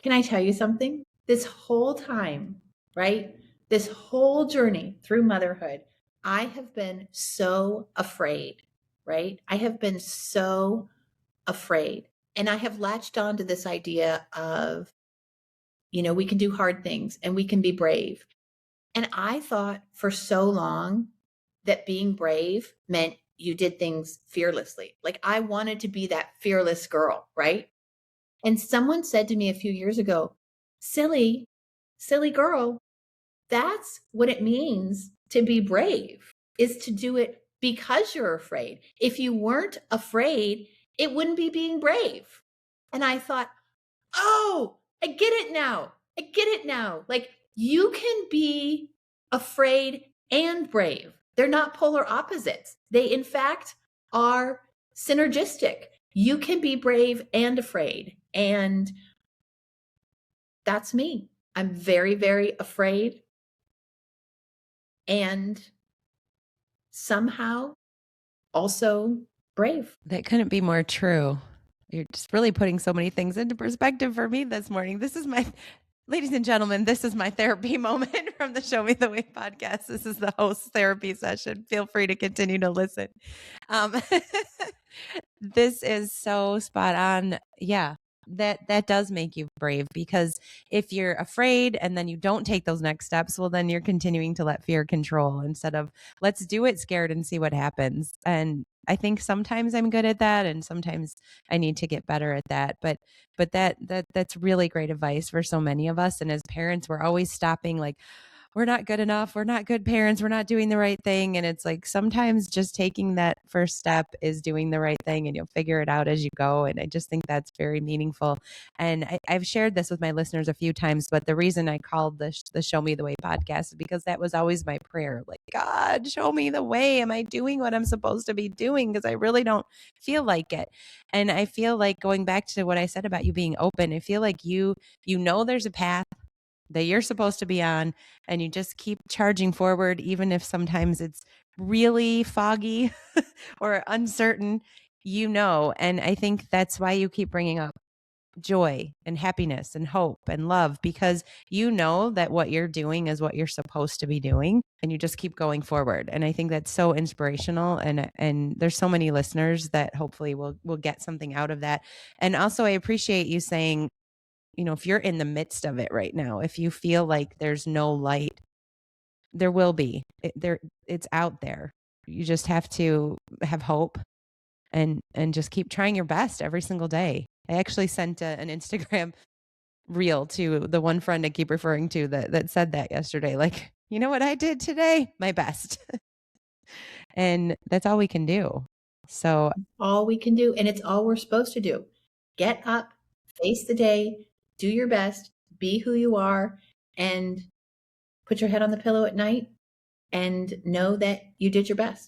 Can I tell you something? This whole time, right? This whole journey through motherhood, I have been so afraid, right? I have been so afraid. And I have latched on to this idea of, we can do hard things and we can be brave. And I thought for so long that being brave meant you did things fearlessly. Like I wanted to be that fearless girl, right? And someone said to me a few years ago, silly, silly girl, that's what it means to be brave, is to do it because you're afraid. If you weren't afraid, it wouldn't be being brave. And I thought, oh, I get it now. I get it now. Like you can be afraid and brave. They're not polar opposites. They, in fact, are synergistic. You can be brave and afraid. And that's me. I'm very, very afraid and somehow also brave. That couldn't be more true. You're just really putting so many things into perspective for me this morning. Ladies and gentlemen, this is my therapy moment from the Show Me the Way podcast. This is the host therapy session. Feel free to continue to listen. Um, this is so spot on. Yeah, that does make you brave, because if you're afraid and then you don't take those next steps, well, then you're continuing to let fear control instead of let's do it scared and see what happens. And I think sometimes I'm good at that and sometimes I need to get better at that. But that's really great advice for so many of us. And as parents, we're always stopping like, we're not good enough. We're not good parents. We're not doing the right thing. And it's like sometimes just taking that first step is doing the right thing, and you'll figure it out as you go. And I just think that's very meaningful. And I've shared this with my listeners a few times, but the reason I called the Show Me the Way podcast is because that was always my prayer. Like, God, show me the way. Am I doing what I'm supposed to be doing? Because I really don't feel like it. And I feel like, going back to what I said about you being open, I feel like you know there's a path that you're supposed to be on, and you just keep charging forward, even if sometimes it's really foggy or uncertain, and I think that's why you keep bringing up joy and happiness and hope and love, because you know that what you're doing is what you're supposed to be doing, and you just keep going forward. And I think that's so inspirational, and there's so many listeners that hopefully will get something out of that. And also, I appreciate you saying, if you're in the midst of it right now, if you feel like there's no light, there will be. It's out there. You just have to have hope and just keep trying your best every single day. I actually sent an Instagram reel to the one friend I keep referring to that said that yesterday. Like, you know what I did today? My best. And that's all we can do. So All we can do, and it's all we're supposed to do. Get up, face the day, do your best, be who you are, and put your head on the pillow at night and know that you did your best.